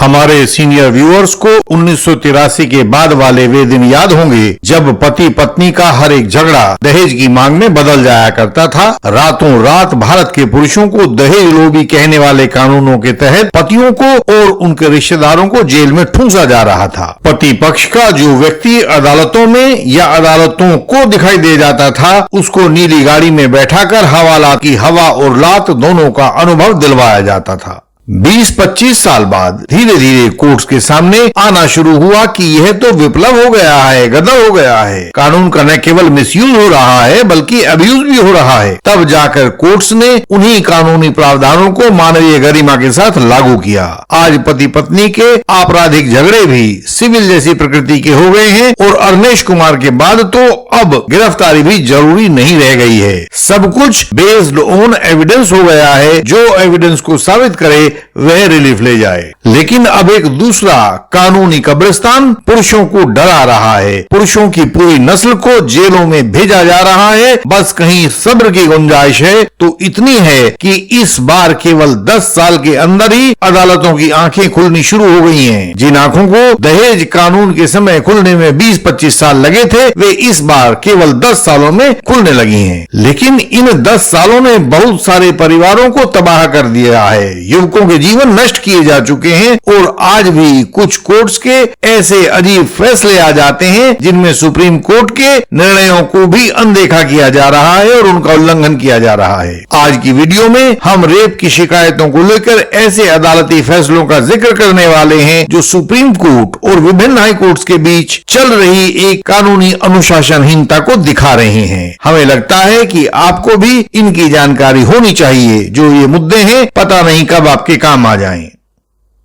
हमारे senior viewers को 1983 के बाद वाले वे दिन याद होंगे जब पति पत्नी का हर एक झगड़ा दहेज की मांग में बदल जाया करता था। रातों रात भारत के पुरुषों को दहेज लोभी कहने वाले कानूनों के तहत पतियों को और उनके रिश्तेदारों को जेल में ठूंसा जा रहा था। पति पक्ष का जो व्यक्ति अदालतों में या अदालतों को दिखाई दे जाता था, उसको नीली गाड़ी में बैठाकर हवालात की हवा और लात दोनों का अनुभव दिलवाया जाता था। 20-25 साल बाद धीरे धीरे कोर्ट्स के सामने आना शुरू हुआ कि यह तो विप्लव हो गया है, गदर हो गया है। कानून का न केवल मिसयूज हो रहा है बल्कि अब्यूज भी हो रहा है। तब जाकर कोर्ट्स ने उन्हीं कानूनी प्रावधानों को मानवीय गरिमा के साथ लागू किया। आज पति पत्नी के आपराधिक झगड़े भी सिविल जैसी प्रकृति के हो गए हैं और अरनेश कुमार के बाद तो अब गिरफ्तारी भी जरूरी नहीं रह गई है। सब कुछ बेस्ड ऑन एविडेंस हो गया है। जो एविडेंस को साबित करे वह रिलीफ ले जाए। लेकिन अब एक दूसरा कानूनी कब्रिस्तान पुरुषों को डरा रहा है। पुरुषों की पूरी नस्ल को जेलों में भेजा जा रहा है। बस कहीं सब्र की गुंजाइश है तो इतनी है कि इस बार केवल 10 साल के अंदर ही अदालतों की आंखें खुलनी शुरू हो गई हैं। जिन आंखों को दहेज कानून के समय खुलने में 20-25 साल लगे थे, वे इस बार केवल 10 सालों में खुलने लगी हैं। लेकिन इन 10 सालों ने बहुत सारे परिवारों को तबाह कर दिया है। युवकों के जीवन नष्ट किए जा चुके हैं और आज भी कुछ कोर्ट्स के ऐसे अजीब फैसले आ जाते हैं जिनमें सुप्रीम कोर्ट के निर्णयों को भी अनदेखा किया जा रहा है और उनका उल्लंघन किया जा रहा है। आज की वीडियो में हम रेप की शिकायतों को लेकर ऐसे अदालती फैसलों का जिक्र करने वाले हैं जो सुप्रीम कोर्ट और विभिन्न हाई कोर्ट्स के बीच चल रही एक कानूनी अनुशासनहीनता को दिखा रहे हैं। हमें लगता है कि आपको भी इनकी जानकारी होनी चाहिए। जो ये मुद्दे हैं पता नहीं कब आपके काम आ जाएं।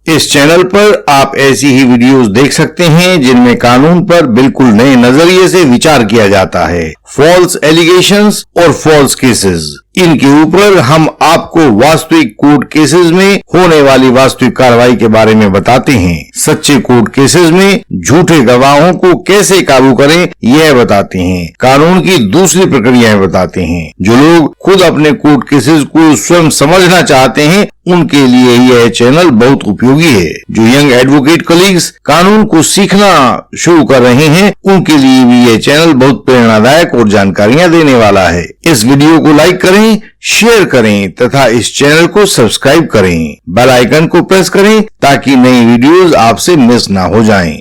इस चैनल पर आप ऐसी ही वीडियोस देख सकते हैं जिनमें कानून पर बिल्कुल नए नजरिए से विचार किया जाता है। फॉल्स एलिगेशंस और फॉल्स केसेस, इनके ऊपर हम आपको वास्तविक कोर्ट केसेस में होने वाली वास्तविक कार्रवाई के बारे में बताते हैं। सच्चे कोर्ट केसेस में झूठे गवाहों को कैसे काबू करें यह बताते हैं। कानून की दूसरी प्रक्रियाएं बताते हैं। जो लोग खुद अपने कोर्ट केसेस को स्वयं समझना चाहते हैं उनके लिए यह चैनल बहुत उपयोगी है। जो यंग एडवोकेट कलीग्स कानून को सीखना शुरू कर रहे हैं उनके लिए भी यह चैनल बहुत प्रेरणादायक और जानकारियां देने वाला है। इस वीडियो को लाइक करें, शेयर करें तथा इस चैनल को सब्सक्राइब करें। बेल आइकन को प्रेस करें ताकि नई वीडियोस आपसे मिस ना हो जाएं।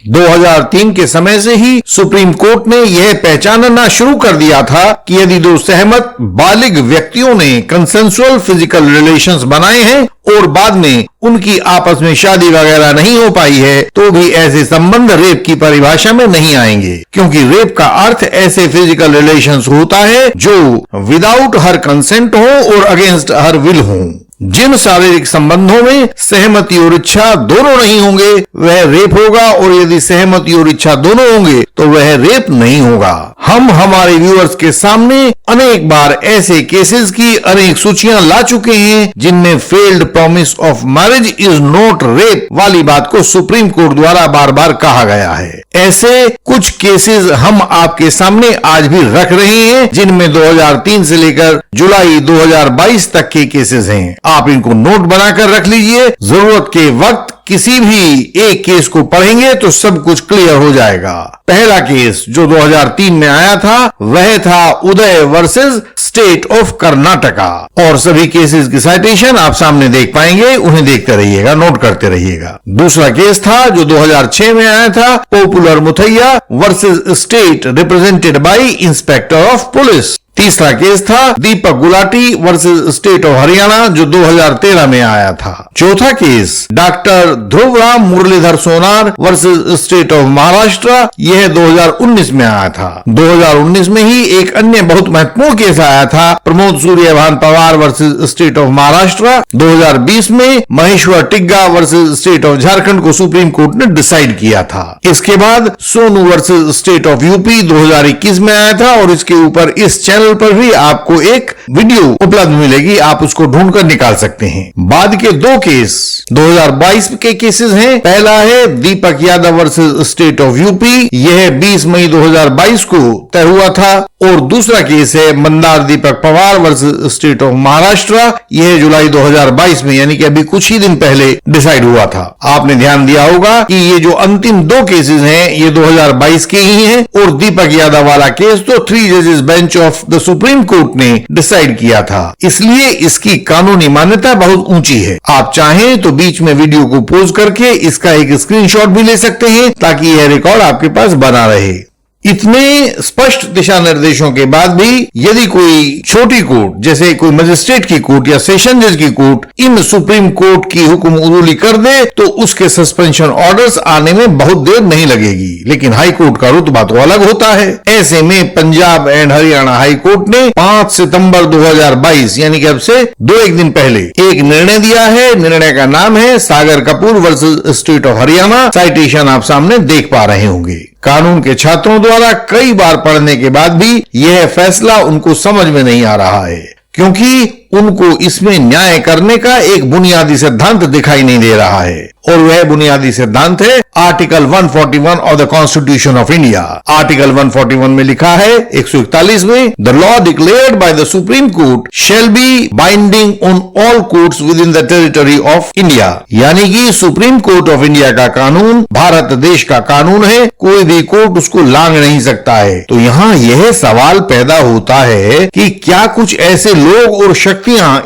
2003 के समय से ही सुप्रीम कोर्ट ने यह पहचानना शुरू कर दिया था कि यदि दो सहमत बालिग व्यक्तियों ने कंसेंसुअल फिजिकल रिलेशंस बनाए हैं और बाद में उनकी आपस में शादी वगैरह नहीं हो पाई है तो भी ऐसे संबंध रेप की परिभाषा में नहीं आएंगे, क्योंकि रेप का अर्थ ऐसे फिजिकल रिलेशंस होता है जो विदाउट हर कंसेंट हो और अगेंस्ट हर विल हो। जिन शारीरिक संबंधों में सहमति और इच्छा दोनों नहीं होंगे वह रेप होगा और यदि सहमति और इच्छा दोनों होंगे तो वह रेप नहीं होगा। हम हमारे व्यूअर्स के सामने अनेक बार ऐसे केसेस की अनेक सूचियां ला चुके हैं जिनमें failed promise of marriage is not rape वाली बात को सुप्रीम कोर्ट द्वारा बार बार कहा गया है। ऐसे कुछ केसेस हम आपके सामने आज भी रख रहे हैं जिनमें 2003 से लेकर जुलाई 2022 तक के केसेस हैं। आप इनको नोट बनाकर रख लीजिए। जरूरत के वक्त किसी भी एक केस को पढ़ेंगे तो सब कुछ क्लियर हो जाएगा। पहला केस जो 2003 में आया था वह था उदय वर्सेस स्टेट ऑफ कर्नाटका और सभी केसेस की साइटेशन आप सामने देख पाएंगे। उन्हें देखते रहिएगा, नोट करते रहिएगा। दूसरा केस था जो 2006 में आया था, popular Muthaiya versus state represented by inspector of police. तीसरा केस था Deepak Gulati versus state of Haryana जो 2013 में आया था। चौथा case doctor Dhruvaram Muralidhar Sonar versus state of Maharashtra, यह 2019 में आया था। 2019 में ही एक अन्य बहुत महत्वपूर्ण केस आया था, Pramod Suryabhan Pawar versus state of Maharashtra. 2020 में Maheshwar Tigga versus state of Jharkhand को सुप्रीम कोर्ट ने डिसाइड किया था। इसके बाद Sonu versus state of UP 2021 में आया था और इसके ऊपर इस चैनल चैनल पर भी आपको एक वीडियो उपलब्ध मिलेगी, आप उसको ढूंढकर निकाल सकते हैं। बाद के दो केस 2022 के केसेस हैं। पहला है Deepak Yadav versus state of UP, यह 20 मई 2022 को तय हुआ था। और दूसरा केस है Mandar Deepak Pawar versus state of Maharashtra, यह जुलाई 2022 में यानी कि अभी कुछ ही दिन पहले डिसाइड हुआ था। आपने ध्यान दिया होगा कि ये जो अंतिम दो केसेस हैं ये 2022 के ही हैं और दीपक यादव वाला केस तो 3 जजेस bench of the supreme court ने डिसाइड किया था, इसलिए इसकी कानूनी मान्यता बहुत ऊंची है। आप चाहें तो बीच में वीडियो को पॉज करके इसका एक स्क्रीनशॉट भी ले सकते हैं ताकि यह रिकॉर्ड आपके पास बना रहे। इतने स्पष्ट दिशा निर्देशों के बाद भी यदि कोई छोटी कोर्ट जैसे कोई मजिस्ट्रेट की कोर्ट या सेशन जज की कोर्ट इन सुप्रीम कोर्ट की हुक्म उदूली कर दे तो उसके सस्पेंशन ऑर्डर्स आने में बहुत देर नहीं लगेगी, लेकिन हाई कोर्ट का रुतबा तो अलग होता है। ऐसे में Punjab and Haryana high court ने 5 सितंबर 2022 यानी कि अब से 2-1 दिन पहले एक निर्णय दिया है। निर्णय का नाम है Sagar Kapoor versus state of Haryana. Citation आप सामने देख पा रहे होंगे। कानून के छात्रों द्वारा कई बार पढ़ने के बाद भी यह फैसला उनको समझ में नहीं आ रहा है, क्योंकि उनको इसमें न्याय करने का एक बुनियादी सिद्धांत दिखाई नहीं दे रहा है और वह बुनियादी सिद्धांत है article 141 of the constitution of India. Article 141 में लिखा है 141 में the law declared by the supreme court shall be binding on all courts with in the territory of India, यानी कि सुप्रीम कोर्ट ऑफ इंडिया का कानून भारत देश का कानून है, कोई भी कोर्ट उसको लांघ नहीं सकता है। तो यहाँ यह सवाल पैदा होता है कि क्या कुछ ऐसे लोग और शक्तियां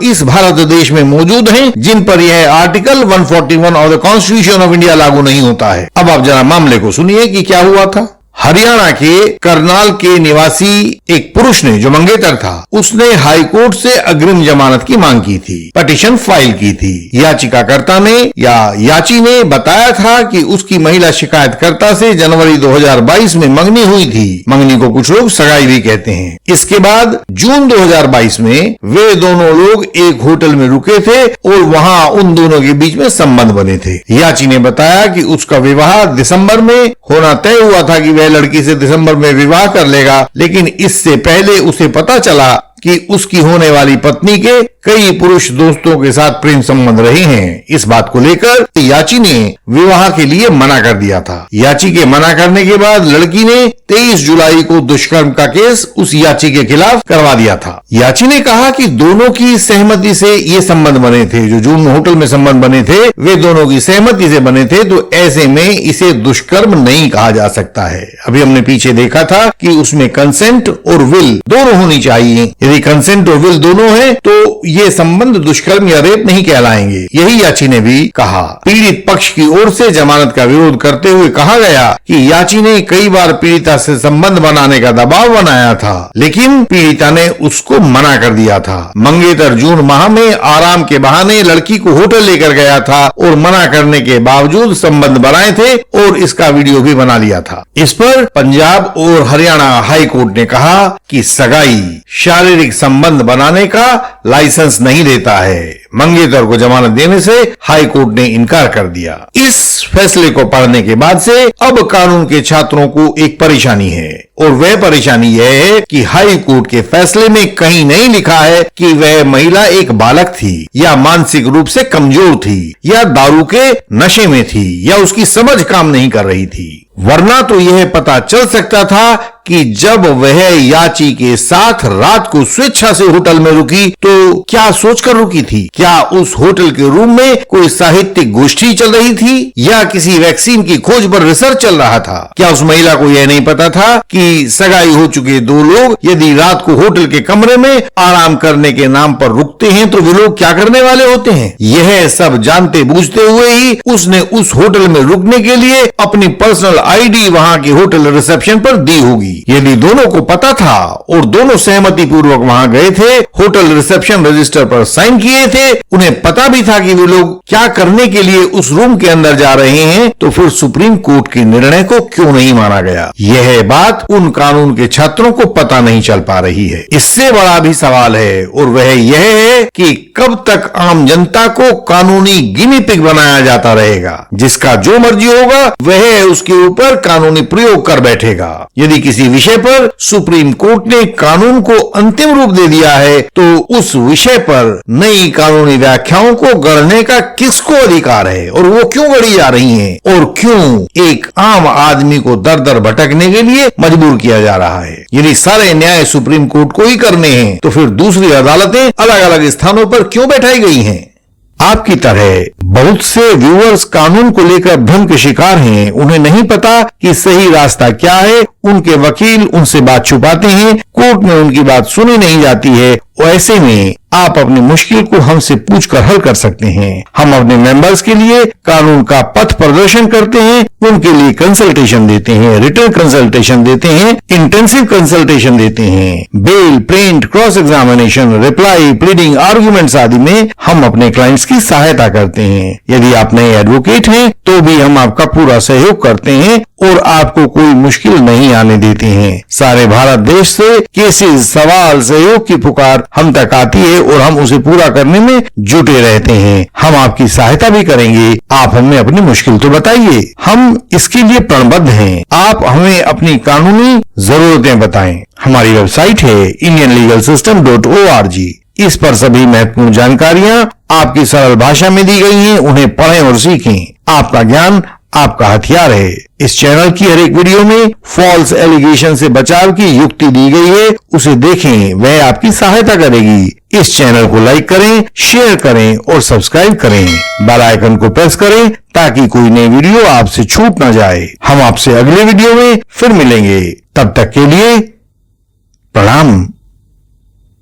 इस भारत देश में मौजूद हैं जिन पर यह article 141 of the constitution of India लागू नहीं होता है। अब आप जरा मामले को सुनिए कि क्या हुआ था। हरियाणा के करनाल के निवासी एक पुरुष ने जो मंगेतर था उसने हाई कोर्ट से अग्रिम जमानत की मांग की थी, पिटीशन फाइल की थी। याचिकाकर्ता ने या याची ने बताया था कि उसकी महिला शिकायतकर्ता से जनवरी 2022 में मंगनी हुई थी। मंगनी को कुछ लोग सगाई भी कहते हैं। इसके बाद जून 2022 में वे दोनों लोग एक होटल में रुके थे और वहां उन दोनों के बीच में संबंध बने थे। याची ने बताया कि उसका विवाह दिसंबर में होना तय हुआ था कि वह लड़की से दिसंबर में विवाह कर लेगा, लेकिन इससे पहले उसे पता चला कि उसकी होने वाली पत्नी के कई पुरुष दोस्तों के साथ प्रेम संबंध रहे हैं। इस बात को लेकर याची ने विवाह के लिए मना कर दिया था। याची के मना करने के बाद लड़की ने 23 जुलाई को दुष्कर्म का केस उस याची के खिलाफ करवा दिया था। याची ने कहा कि दोनों की सहमति से ये संबंध बने थे, जो जून में होटल में संबंध बने थे वे दोनों की सहमति से बने थे, तो ऐसे में इसे दुष्कर्म नहीं कहा जा सकता है। अभी हमने पीछे देखा था कि उसमें कंसेंट और विल दोनों होनी चाहिए। यदि कंसेंट और विल दोनों है तो ये संबंध दुष्कर्म या रेप नहीं कहलाएंगे। यही याची ने भी कहा। पीड़ित पक्ष की ओर से जमानत का विरोध करते हुए कहा गया कि याची ने कई बार पीड़िता से संबंध बनाने का दबाव बनाया था, लेकिन पीड़िता ने उसको मना कर दिया था। मंगेतर जून माह में आराम के बहाने लड़की को होटल लेकर गया था और मना करने के बावजूद संबंध बनाए थे और इसका वीडियो भी बना लिया था। इस पर पंजाब और हरियाणा हाई कोर्ट ने कहा कि सगाई शारीरिक संबंध बनाने का लाइसेंस नहीं देता है। मंगेतर को जमानत देने से हाई कोर्ट ने इनकार कर दिया। इस फैसले को पढ़ने के बाद से अब कानून के छात्रों को एक परेशानी है और वह परेशानी यह है कि हाई कोर्ट के फैसले में कहीं नहीं लिखा है कि वह महिला एक बालक थी या मानसिक रूप से कमजोर थी या दारू के नशे में थी या उसकी समझ काम नहीं कर रही थी, वरना तो यह पता चल सकता था कि जब वह याची के साथ रात को स्वेच्छा से होटल में रुकी तो क्या सोचकर रुकी थी? क्या उस होटल के रूम में कोई साहित्यिक गोष्ठी चल रही थी या किसी वैक्सीन की खोज पर रिसर्च चल रहा था? क्या उस महिला को यह नहीं पता था कि सगाई हो चुके दो लोग यदि रात को होटल के कमरे में आराम करने के नाम पर रुकते हैं तो वे लोग क्या करने वाले होते हैं? यह सब जानते बूझते हुए ही उसने उस होटल में रुकने के लिए अपनी पर्सनल आईडी वहां के होटल रिसेप्शन पर दी होगी। यदि दोनों को पता था और दोनों सहमति पूर्वक वहां गए थे होटल रिसेप्शन रिसेप्शन रजिस्टर पर साइन किए थे, उन्हें पता भी था कि वे लोग क्या करने के लिए उस रूम के अंदर जा रहे हैं, तो फिर सुप्रीम कोर्ट के निर्णय को क्यों नहीं माना गया? यह बात उन कानून के छात्रों को पता नहीं चल पा रही है। इससे बड़ा भी सवाल है और वह यह है कि कब तक आम जनता को कानूनी गिनी पिग बनाया जाता रहेगा। जिसका जो मर्जी होगा वह उसके ऊपर कानूनी प्रयोग कर बैठेगा। यदि किसी विषय पर सुप्रीम कोर्ट ने कानून को अंतिम रूप दे दिया है तो उस विषय पर नई कानूनी व्याख्याओं को गढ़ने का किसको अधिकार है और वो क्यों गढ़ी जा रही हैं और क्यों एक आम आदमी को दर दर भटकने के लिए मजबूर किया जा रहा है? यदि सारे न्याय सुप्रीम कोर्ट को ही करने हैं तो फिर दूसरी अदालतें अलग अलग स्थानों पर क्यों बैठाई गई हैं? आपकी तरह बहुत से व्यूअर्स कानून को लेकर भ्रम के शिकार हैं। उन्हें नहीं पता कि सही रास्ता क्या है। उनके वकील उनसे बात छुपाते हैं, कोर्ट में उनकी बात सुनी नहीं जाती है। ऐसे में आप अपनी मुश्किल को हमसे पूछकर हल कर सकते हैं। हम अपने मेंबर्स के लिए कानून का पथ प्रदर्शन करते हैं, उनके लिए कंसल्टेशन देते हैं, रिटर्न कंसल्टेशन देते हैं, इंटेंसिव कंसल्टेशन देते हैं। Bail, print, cross examination, reply, pleading, arguments आदि में हम अपने क्लाइंट्स की सहायता करते हैं। यदि आप नए एडवोकेट हैं तो भी हम आपका पूरा सहयोग करते हैं और आपको कोई मुश्किल नहीं आने देते हैं। सारे भारत देश से केसेस, सवाल, सहयोग की पुकार हम तक आती है और हम उसे पूरा करने में जुटे रहते हैं। हम आपकी सहायता भी करेंगे। आप हमें अपनी मुश्किल तो बताइए, हम इसके लिए प्रणबद्ध हैं। आप हमें अपनी कानूनी जरूरतें बताएं। हमारी वेबसाइट है indianlegalsystem.org। इस पर सभी महत्वपूर्ण जानकारियां आपकी सरल भाषा में दी गई हैं। उन्हें पढ़ें और सीखें। आपका ज्ञान आपका हथियार है। इस चैनल की हर एक वीडियो में फॉल्स एलिगेशन से बचाव की युक्ति दी गई है, उसे देखें, वह आपकी सहायता करेगी। इस चैनल को लाइक करें, शेयर करें और सब्सक्राइब करें। बेल आइकन को प्रेस करें ताकि कोई नई वीडियो आपसे छूट न जाए। हम आपसे अगले वीडियो में फिर मिलेंगे। तब तक के लिए प्रणाम।